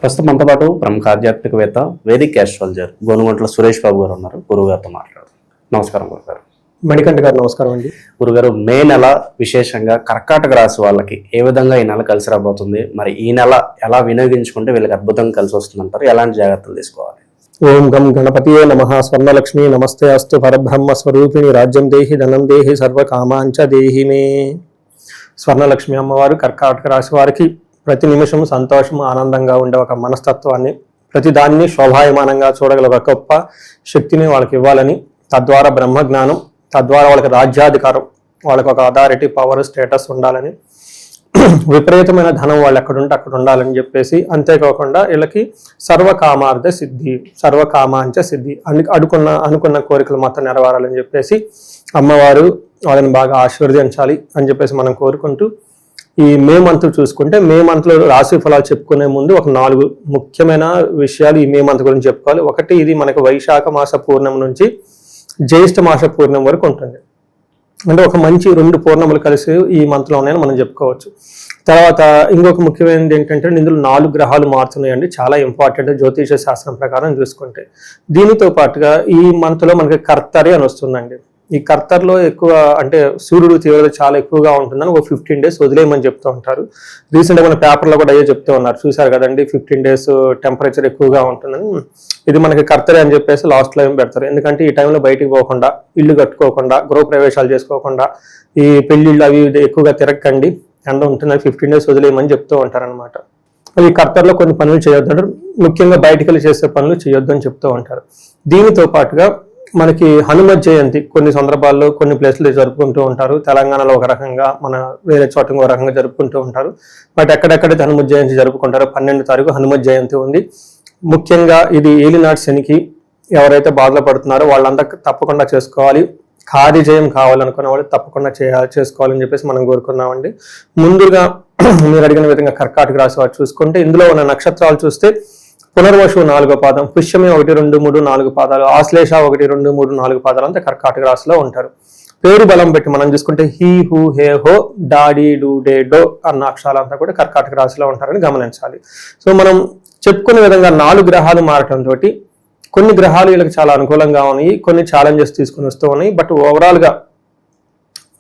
ప్రస్తుతం మనతో పాటు ప్రముఖ ఆధ్యాత్మికవేత్త వేదిక్ ఆస్ట్రాలజర్ గోనుగంట్ల సురేష్ బాబు గారు ఉన్నారు. గురుగారితో మాట్లాడదాం. నమస్కారం గురుగారు. మణికంఠ గారు నమస్కారం అండి. గురుగారు, మే నెల విశేషంగా కర్కాటక రాశి వాళ్ళకి ఏ విధంగా ఈ నెల కలిసి రాబోతుంది, మరి ఈ నెల ఎలా వినియోగించుకుంటే వీళ్ళకి అద్భుతంగా కలిసి వస్తుందంటారు, ఎలాంటి జాగ్రత్తలు తీసుకోవాలి? ఓం గం గణపతియే నమః. స్వర్ణలక్ష్మి నమస్తే అస్తు. పరబ్రహ్మ స్వరూపిణి రాజ్యం దేహి ధనం దేహి సర్వకామాంచ దేహి మే. స్వర్ణలక్ష్మి అమ్మవారు కర్కాటక రాశి వారికి ప్రతి నిమిషం సంతోషం ఆనందంగా ఉండే ఒక మనస్తత్వాన్ని, ప్రతి దాన్ని శోభాయమానంగా చూడగల ఒక గొప్ప శక్తిని వాళ్ళకి ఇవ్వాలని, తద్వారా బ్రహ్మజ్ఞానం, తద్వారా వాళ్ళకి రాజ్యాధికారం, వాళ్ళకి ఒక అథారిటీ, పవర్, స్టేటస్ ఉండాలని, విపరీతమైన ధనం వాళ్ళు ఎక్కడుంటే అక్కడ ఉండాలని చెప్పేసి, అంతేకాకుండా వీళ్ళకి సర్వకామార్థ సిద్ధి, సర్వకామాంచ సిద్ధి, అనుకున్న కోరికలు మొత్తం నెరవేరాలని చెప్పేసి అమ్మవారు వాళ్ళని బాగా ఆశీర్వదించాలి అని చెప్పేసి మనం కోరుకుంటూ, ఈ మే మంత్ చూసుకుంటే, మే మంత్లో రాశి ఫలాలు చెప్పుకునే ముందు ఒక 4 ముఖ్యమైన విషయాలు ఈ మే మంత్ గురించి చెప్పుకోవాలి. ఒకటి, ఇది మనకు వైశాఖ మాస పూర్ణం నుంచి జ్యేష్ఠ మాస పూర్ణం వరకు ఉంటుంది. అంటే ఒక మంచి 2 పూర్ణములు కలిసి ఈ మంత్లో ఉన్నాయని మనం చెప్పుకోవచ్చు. తర్వాత ఇంకొక ముఖ్యమైనది ఏంటంటే, ఇందులో 4 గ్రహాలు మారుతున్నాయండి. చాలా ఇంపార్టెంట్ జ్యోతిష శాస్త్రం ప్రకారం చూసుకుంటే. దీనితో పాటుగా ఈ మంత్లో మనకి కర్తరి అని వస్తుందండి. ఈ కర్తర్లో ఎక్కువ అంటే సూర్యుడు తీవ్రత చాలా ఎక్కువగా ఉంటుందని ఒక 15 days వదిలేయమని చెప్తూ ఉంటారు. రీసెంట్గా మన పేపర్లో కూడా అయ్యే చెప్తూ ఉన్నారు, చూసారు కదండి, 15 days టెంపరేచర్ ఎక్కువగా ఉంటుందని. ఇది మనకి కర్తరి అని చెప్పేసి లాస్ట్లో ఏం పెడతారు. ఎందుకంటే ఈ టైంలో బయటికి పోకుండా, ఇల్లు కట్టుకోకుండా, గృహ ప్రవేశాలు చేసుకోకుండా, ఈ పెళ్లిళ్ళు అవి ఎక్కువగా తిరగకండి, ఎండ ఉంటుందని 15 days వదిలేయమని చెప్తూ ఉంటారనమాట. ఈ కర్తర్లో కొన్ని పనులు చేయొద్దు, ముఖ్యంగా బయటికి వెళ్ళి చేసే పనులు చేయొద్దు అని చెప్తూ ఉంటారు. దీనితో పాటుగా మనకి హనుమత్ జయంతి కొన్ని సందర్భాల్లో కొన్ని ప్లేస్లు జరుపుకుంటూ ఉంటారు. తెలంగాణలో ఒక రకంగా, మన వేరే చోట ఒక రకంగా జరుపుకుంటూ ఉంటారు. బట్ ఎక్కడెక్కడైతే హనుమత్ జయంతి జరుపుకుంటారో 12వ తారీఖు హనుమత్ జయంతి ఉంది. ముఖ్యంగా ఇది ఏలినాటి శనికి ఎవరైతే బాధలు పడుతున్నారో వాళ్ళంతా తప్పకుండా చేసుకోవాలి. కార్యజయం కావాలనుకున్న వాళ్ళు తప్పకుండా చేసుకోవాలని చెప్పేసి మనం కోరుకున్నామండి. ముందుగా మీరు అడిగిన విధంగా కర్కాటక రాశి వారు చూసుకుంటే, ఇందులో ఉన్న నక్షత్రాలు చూస్తే పునర్వసు 4వ పాదం, పుష్యమి 1, 2, 3, 4 పాదాలు, ఆశ్లేష 1, 2, 3, 4 పాదాలు అంతా కర్కాటక రాశిలో ఉంటారు. పేరు బలం పెట్టి మనం చూసుకుంటే హీ, హూ, హే, హో, డాడీ, డూ, డే, డో అన్న అక్షరాలంతా కూడా కర్కాటక రాశిలో ఉంటారని గమనించాలి. సో మనం చెప్పుకునే విధంగా 4 గ్రహాలు మారటంతో కొన్ని గ్రహాలు వీళ్ళకి చాలా అనుకూలంగా ఉన్నాయి, కొన్ని ఛాలెంజెస్ తీసుకుని వస్తూ ఉన్నాయి. బట్ ఓవరాల్గా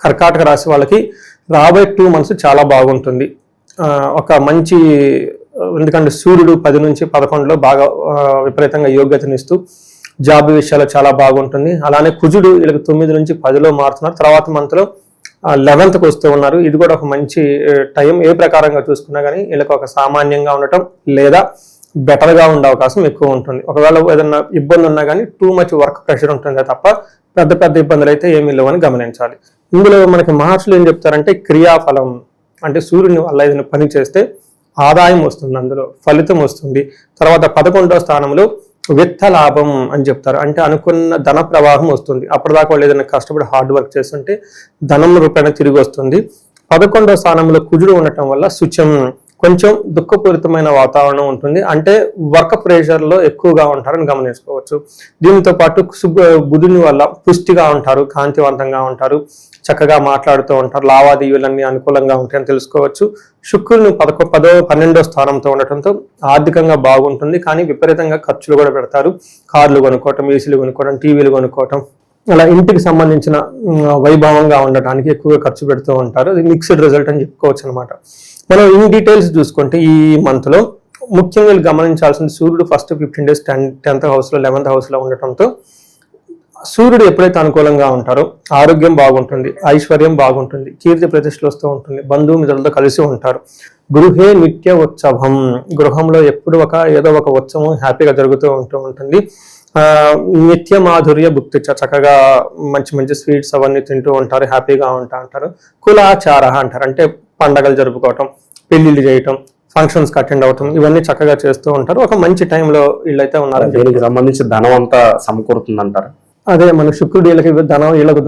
కర్కాటక రాశి వాళ్ళకి రాబోయే 2 months చాలా బాగుంటుంది. ఒక మంచి, ఎందుకంటే సూర్యుడు 10 నుంచి 11లో బాగా విపరీతంగా యోగ్యతనిస్తూ జాబ్ విషయాల్లో చాలా బాగుంటుంది. అలానే కుజుడు వీళ్ళకి 9 నుంచి 10లో మారుతున్నారు. తర్వాత మంత్లో 11th వస్తూ ఉన్నారు. ఇది కూడా ఒక మంచి టైం. ఏ ప్రకారంగా చూసుకున్నా కానీ వీళ్ళకి ఒక సామాన్యంగా ఉండటం లేదా బెటర్గా ఉండే అవకాశం ఎక్కువ ఉంటుంది. ఒకవేళ ఏదైనా ఇబ్బంది ఉన్నా కానీ టూ మచ్ వర్క్ ప్రెషర్ ఉంటుంది తప్ప పెద్ద పెద్ద ఇబ్బందులు అయితే ఏమీ లేవని గమనించాలి. ఇందులో మనకి మహర్షులు ఏం చెప్తారంటే, క్రియాఫలం అంటే సూర్యుని వల్ల ఏదైనా పని చేస్తే ఆదాయం వస్తుంది, అందులో ఫలితం వస్తుంది. తర్వాత 11వ స్థానంలో విత్త లాభం అని చెప్తారు. అంటే అనుకున్న ధన ప్రవాహం వస్తుంది. అప్పటిదాకా వాళ్ళు ఏదైనా కష్టపడి హార్డ్ వర్క్ చేస్తుంటే ధనం రూపాయన తిరిగి వస్తుంది. 11వ స్థానంలో కుజుడు ఉండటం వల్ల శుచం, కొంచెం దుఃఖపూరితమైన వాతావరణం ఉంటుంది. అంటే వర్క్ ప్రెషర్లో ఎక్కువగా ఉంటారని గమనించుకోవచ్చు. దీంతో పాటు బుధుని వల్ల పుష్టిగా ఉంటారు, కాంతివంతంగా ఉంటారు, చక్కగా మాట్లాడుతూ ఉంటారు, లావాదేవీలన్నీ అనుకూలంగా ఉంటాయని తెలుసుకోవచ్చు. శుక్రుని 12వ స్థానంతో ఉండటంతో ఆర్థికంగా బాగుంటుంది, కానీ విపరీతంగా ఖర్చులు కూడా పెడతారు. కార్లు కొనుక్కోవటం, ఏసీలు కొనుక్కోవటం, టీవీలు కొనుక్కోవటం, అలా ఇంటికి సంబంధించిన వైభవంగా ఉండటానికి ఎక్కువగా ఖర్చు పెడుతూ ఉంటారు. అది మిక్స్డ్ రిజల్ట్ అని చెప్పుకోవచ్చు అనమాట. మనం ఇన్ డీటెయిల్స్ చూసుకుంటే ఈ మంత్లో ముఖ్యంగా గమనించాల్సింది, సూర్యుడు ఫస్ట్ 15 days 10th హౌస్లో 11th హౌస్లో ఉండటంతో సూర్యుడు ఎప్పుడైతే అనుకూలంగా ఉంటారో ఆరోగ్యం బాగుంటుంది, ఐశ్వర్యం బాగుంటుంది, కీర్తి ప్రతిష్టలు వస్తూ ఉంటుంది, బంధుమిత్రులతో కలిసి ఉంటారు. గృహే నిత్య ఉత్సవం, గృహంలో ఎప్పుడు ఏదో ఒక ఉత్సవం హ్యాపీగా జరుగుతూ ఉంటుంది. నిత్య మాధుర్య భుక్తి, చక్కగా మంచి మంచి స్వీట్స్ అవన్నీ తింటూ ఉంటారు, హ్యాపీగా ఉంటారు. కులాచార అంటారు, అంటే పండగలు జరుపుకోవటం, పెళ్లిళ్ళు చేయటం, ఫంక్షన్స్ అటెండ్ అవటం, ఇవన్నీ చక్కగా చేస్తూ ఉంటారు. ఒక మంచి టైంలో వీళ్ళైతే ఉన్నారు. దీనికి సంబంధించి ధనం అంతా సమకూరుతుంది అంటారు. అదే మన శుక్రుడు వీళ్ళకి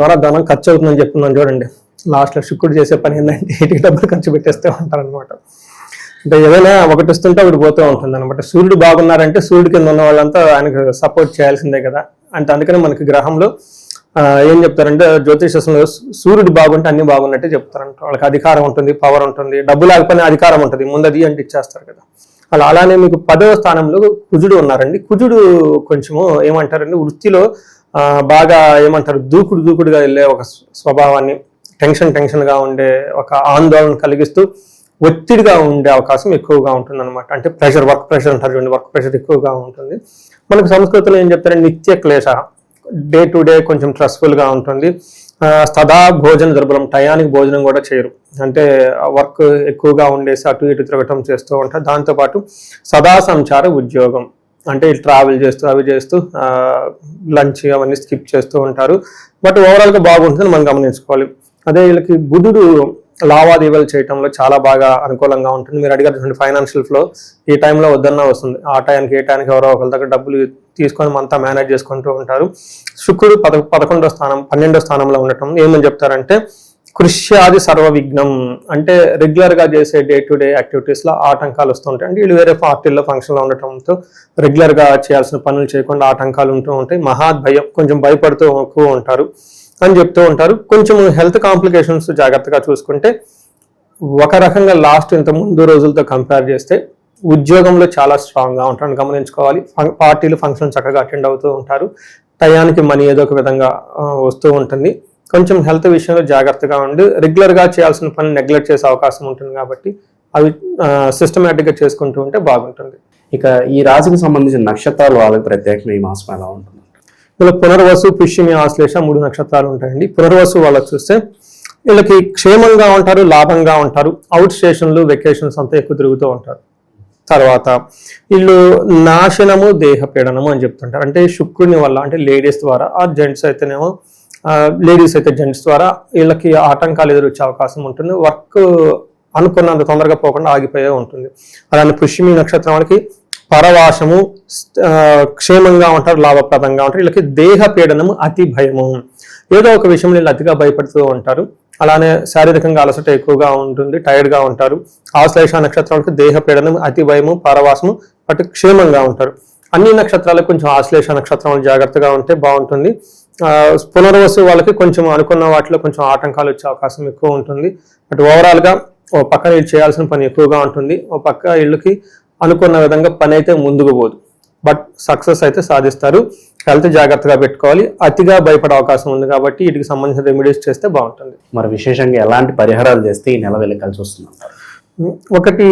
ద్వారా ధనం ఖర్చు అవుతుందని చెప్తున్నాను చూడండి. లాస్ట్లో శుక్రుడు చేసే పని ఏంటంటే ఇంటికి డబ్బులు ఖర్చు పెట్టేస్తూ ఉంటారు అనమాట. అంటే ఏదైనా ఒకటి వస్తుంటే ఒకటి పోతూ ఉంటుంది అనమాట. సూర్యుడు బాగున్నారంటే సూర్యుడి కింద ఉన్న వాళ్ళంతా ఆయనకు సపోర్ట్ చేయాల్సిందే కదా. అంటే అందుకని మనకి గ్రహంలో ఏం చెప్తారంటే, జ్యోతిషంలో సూర్యుడు బాగుంటే అన్ని బాగున్నట్టే చెప్తారంట. వాళ్ళకి అధికారం ఉంటుంది, పవర్ ఉంటుంది, డబ్బు లేకపోయినా అధికారం ఉంటుంది, ముందు అది అంటే ఇచ్చేస్తారు కదా. అలానే మీకు 10వ స్థానంలో కుజుడు ఉన్నారండి. కుజుడు కొంచెము ఏమంటారండి, వృత్తిలో బాగా ఏమంటారు, దూకుడుగా వెళ్ళే ఒక స్వభావాన్ని, టెన్షన్గా ఉండే ఒక ఆందోళన కలిగిస్తూ ఒత్తిడిగా ఉండే అవకాశం ఎక్కువగా ఉంటుంది అనమాట. అంటే వర్క్ ప్రెషర్ అంటారు చూడండి, వర్క్ ప్రెషర్ ఎక్కువగా ఉంటుంది. మనకు సంస్కృతంలో ఏం చెప్తారంటే నిత్య క్లేశ, డే టు డే కొంచెం స్ట్రెస్ఫుల్గా ఉంటుంది. సదా భోజన దుర్బలం, టయానికి భోజనం కూడా చేయరు, అంటే వర్క్ ఎక్కువగా ఉండేసి అటు ఇటు తిరగటం చేస్తూ ఉంటారు. దాంతోపాటు సదా సంచార ఉద్యోగం, అంటే ట్రావెల్ చేస్తూ అవి చేస్తూ లంచ్ అవన్నీ స్కిప్ చేస్తూ ఉంటారు. బట్ ఓవరాల్గా బాగుంటుందని మనం గమనించుకోవాలి. అదే వీళ్ళకి బుధుడు లావాదేవీలు చేయడంలో చాలా బాగా అనుకూలంగా ఉంటుంది. మీరు అడిగారు ఫైనాన్షియల్ ఫ్లో ఈ టైంలో వద్దన్నా వస్తుంది, ఆ టైంకి ఏ టైంకి ఎవరో ఒకరి దగ్గర డబ్బులు తీసుకొని అంతా మేనేజ్ చేసుకుంటూ ఉంటారు. శుక్రుడు 11వ స్థానం 12వ స్థానంలో ఉండటం ఏమని చెప్తారంటే కృష్యాది సర్వ విఘ్నం, అంటే రెగ్యులర్గా చేసే డే టు డే యాక్టివిటీస్లో ఆటంకాలు వస్తుంటాయి. అంటే వీళ్ళు వేరే పార్టీల్లో ఫంక్షన్లో ఉండటంతో రెగ్యులర్గా చేయాల్సిన పనులు చేయకుండా ఆటంకాలు ఉంటూ ఉంటాయి. మహాభయం, కొంచెం భయపడుతూ ఎక్కువ ఉంటారు అని చెప్తూ ఉంటారు. కొంచెం హెల్త్ కాంప్లికేషన్స్ జాగ్రత్తగా చూసుకుంటే ఒక రకంగా లాస్ట్ ఇంత ముందు రోజులతో కంపేర్ చేస్తే ఉద్యోగంలో చాలా స్ట్రాంగ్గా ఉంటారని గమనించుకోవాలి. పార్టీలు ఫంక్షన్ చక్కగా అటెండ్ అవుతూ ఉంటారు. టయానికి మనీ ఏదో ఒక విధంగా వస్తూ ఉంటుంది. కొంచెం హెల్త్ విషయంలో జాగ్రత్తగా ఉండి రెగ్యులర్గా చేయాల్సిన పని నెగ్లెక్ట్ చేసే అవకాశం ఉంటుంది కాబట్టి అవి సిస్టమేటిక్గా చేసుకుంటూ ఉంటే బాగుంటుంది. ఇక ఈ రాశికి సంబంధించిన నక్షత్రాలు వాళ్ళకి ప్రత్యేకంగా ఈ మాసం ఎలా ఉంటుంది? వీళ్ళకి పునర్వసు, పుష్యమి, ఆశ్లేష 3 నక్షత్రాలు ఉంటాయండి. పునర్వసు వాళ్ళకి చూస్తే వీళ్ళకి క్షేమంగా ఉంటారు, లాభంగా ఉంటారు. అవుట్ స్టేషన్లు, వెకేషన్స్ అంతా ఎక్కువ తిరుగుతూ ఉంటారు. తర్వాత వీళ్ళు నాశనము, దేహపీడనము అని చెప్తుంటారు. అంటే శుక్రుని వల్ల, అంటే లేడీస్ ద్వారా, ఆ జెంట్స్ అయితేనేమో లేడీస్ అయితే జెంట్స్ ద్వారా వీళ్ళకి ఆటంకాలు ఎదురొచ్చే అవకాశం ఉంటుంది. వర్క్ అనుకున్నంత తొందరగా పోకుండా ఆగిపోయే ఉంటుంది. అలానే పుష్యమి నక్షత్రం వాళ్ళకి పరవాసము, క్షేమంగా ఉంటారు, లాభప్రదంగా ఉంటారు. వీళ్ళకి దేహ పీడనము, అతి భయము, ఏదో ఒక విషయంలో వీళ్ళు అతిగా భయపడుతూ ఉంటారు. అలానే శారీరకంగా అలసట ఎక్కువగా ఉంటుంది, టైర్డ్గా ఉంటారు. ఆశ్లేష నక్షత్రాలకు దేహ పీడనం, అతి భయము, పరవాసము, బట్ క్షేమంగా ఉంటారు. అన్ని నక్షత్రాలకు కొంచెం ఆశ్లేష నక్షత్రం జాగ్రత్తగా ఉంటే బాగుంటుంది. పునర్వసు వాళ్ళకి కొంచెం అనుకున్న వాటిలో కొంచెం ఆటంకాలు వచ్చే అవకాశం ఎక్కువ ఉంటుంది. బట్ ఓవరాల్గా ఓ పక్క వీళ్ళు చేయాల్సిన పని ఎక్కువగా ఉంటుంది, ఓ పక్క వీళ్ళకి అనుకున్న విధంగా పని అయితే ముందుకు పోదు, బట్ సక్సెస్ అయితే సాధిస్తారు. హెల్త్ జాగ్రత్తగా పెట్టుకోవాలి, అతిగా భయపడే అవకాశం ఉంది కాబట్టి వీటికి సంబంధించిన రెమెడీస్ చేస్తే బాగుంటుంది. మరి విశేషంగా ఎలాంటి పరిహారాలు చేస్తే ఈ నెల వెళ్ళి కలిసి వస్తుంది? ఒకటి,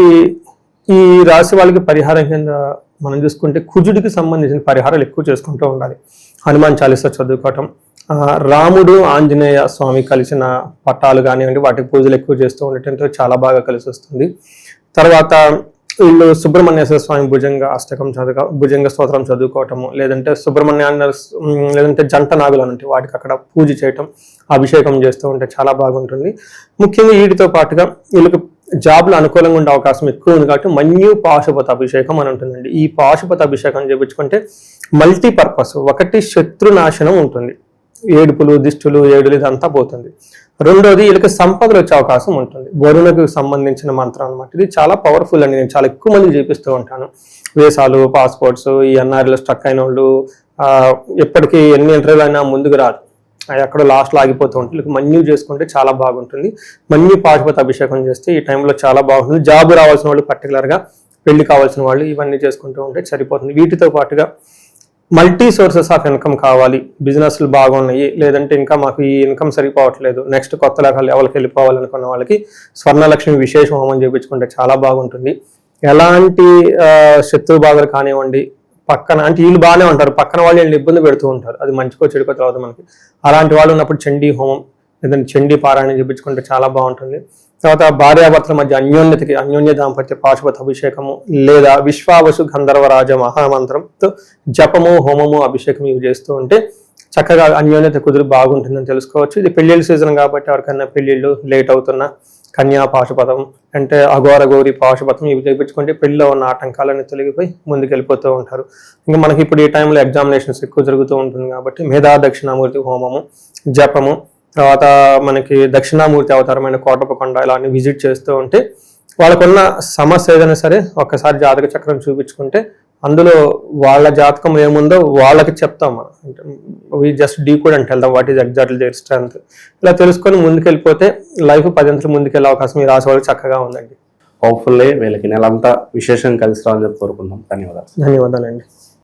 ఈ రాశి వాళ్ళకి పరిహారం కింద మనం చూసుకుంటే కుజుడికి సంబంధించిన పరిహారాలు ఎక్కువ చేసుకుంటూ ఉండాలి. హనుమాన్ చాలీసా చదువుకోవటం, రాముడు ఆంజనేయ స్వామి కలిసిన పట్టాలు కానివ్వండి వాటికి పూజలు ఎక్కువ చేస్తూ ఉండటంతో చాలా బాగా కలిసి వస్తుంది. తర్వాత వీళ్ళు సుబ్రహ్మణ్యేశ్వర స్వామి భుజంగ స్తోత్రం చదువుకోవటము, లేదంటే లేదంటే జంట నాగులు అంటే వాటికి అక్కడ పూజ చేయటం, అభిషేకం చేస్తూ ఉంటే చాలా బాగుంటుంది. ముఖ్యంగా వీటితో పాటుగా వీళ్ళకి జాబ్లు అనుకూలంగా ఉండే అవకాశం ఎక్కువ ఉంది కాబట్టి మన్యు పాశుపత అభిషేకం అని ఉంటుందండి. ఈ పాశుపత అభిషేకం చేయించుకుంటే మల్టీపర్పస్, ఒకటి శత్రునాశనం ఉంటుంది, ఏడుపులు, దిష్టులు, ఏడులు ఇదంతా పోతుంది. రెండోది వీళ్ళకి సంపదలు వచ్చే అవకాశం ఉంటుంది. వరుణకు సంబంధించిన మంత్రం అనమాట. ఇది చాలా పవర్ఫుల్ అండి, నేను చాలా ఎక్కువ మంది చేపిస్తూ ఉంటాను. వీసాలు, పాస్పోర్ట్స్, ఈ ఎన్ఆర్ఐలో స్టక్ అయిన వాళ్ళు ఎప్పటికీ ఎన్ని ఇంటర్వ్యూలు అయినా ముందుకు రాదు, ఎక్కడో లాస్ట్లో ఆగిపోతూ ఉంటుంది. మన్యు చేసుకుంటే చాలా బాగుంటుంది. మన్యు పాశుపత అభిషేకం చేస్తే ఈ టైంలో చాలా బాగుంటుంది. జాబ్ రావాల్సిన వాళ్ళు, పర్టికులర్గా పెళ్లి కావాల్సిన వాళ్ళు ఇవన్నీ చేసుకుంటూ ఉంటే సరిపోతుంది. వీటితో పాటుగా మల్టీ సోర్సెస్ ఆఫ్ ఇన్కమ్ కావాలి, బిజినెస్లు బాగున్నాయి, లేదంటే ఇంకా మాకు ఈ ఇన్కమ్ సరిపోవట్లేదు, నెక్స్ట్ కొత్త లెవెల్కి వెళ్ళిపోవాలనుకున్న వాళ్ళకి స్వర్ణలక్ష్మి విశేష హోమం చేయించుకుంటే చాలా బాగుంటుంది. ఎలాంటి శత్రు బాధలు కానివ్వండి, పక్కన అంటే వీళ్ళు బాగానే ఉంటారు, పక్కన వాళ్ళు వీళ్ళని ఇబ్బంది పెడుతూ ఉంటారు, అది మంచికో చెడుకో తర్వాత మనకి. అలాంటి వాళ్ళు ఉన్నప్పుడు చండీ హోమం లేదంటే చండీ పారాయణ చేయించుకుంటే చాలా బాగుంటుంది. తర్వాత భార్యాభర్తల మధ్య అన్యోన్య దాంపత్య పాశుపత అభిషేకము, లేదా విశ్వావసు గంధర్వరాజ మహామంత్రంతో జపము, హోమము, అభిషేకం ఇవి చేస్తూ ఉంటే చక్కగా అన్యోన్యత కుదురు బాగుంటుందని తెలుసుకోవచ్చు. ఇది పెళ్లిళ్ళ సీజన్ కాబట్టి ఎవరికైనా పెళ్లిళ్ళు లేట్ అవుతున్నా కన్యా పాశుపతం అంటే అఘోర గౌరి పాశుపతం ఇవి చేయించుకుంటే పెళ్లిలో ఉన్న ఆటంకాలన్నీ తొలగిపోయి ముందుకు వెళ్ళిపోతూ ఉంటారు. ఇంకా మనకి ఇప్పుడు ఈ టైంలో ఎగ్జామినేషన్స్ ఎక్కువ జరుగుతూ ఉంటుంది కాబట్టి మేధా దక్షిణామూర్తి హోమము, జపము, తర్వాత మనకి దక్షిణామూర్తి అవతారమైన కోటపకొండ ఇలాంటి విజిట్ చేస్తూ ఉంటే వాళ్ళకున్న సమస్య ఏదైనా సరే ఒక్కసారి జాతక చక్రం చూపించుకుంటే అందులో వాళ్ళ జాతకం ఏముందో వాళ్ళకి చెప్తాం మనం. అంటే we just decode and tell them what is exactly there strength. ఇలా తెలుసుకొని ముందుకెళ్ళిపోతే లైఫ్ 10 అంతలు ముందుకెళ్ళే అవకాశం ఈ రాశి వాళ్ళకి చక్కగా ఉందండి. హోప్ఫుల్లీ వీళ్ళకి నెలంతా విశేషంగా కలిసి రావాలని చెప్పి కోరుకుందాం. ధన్యవాదాలు. ధన్యవాదాలండి.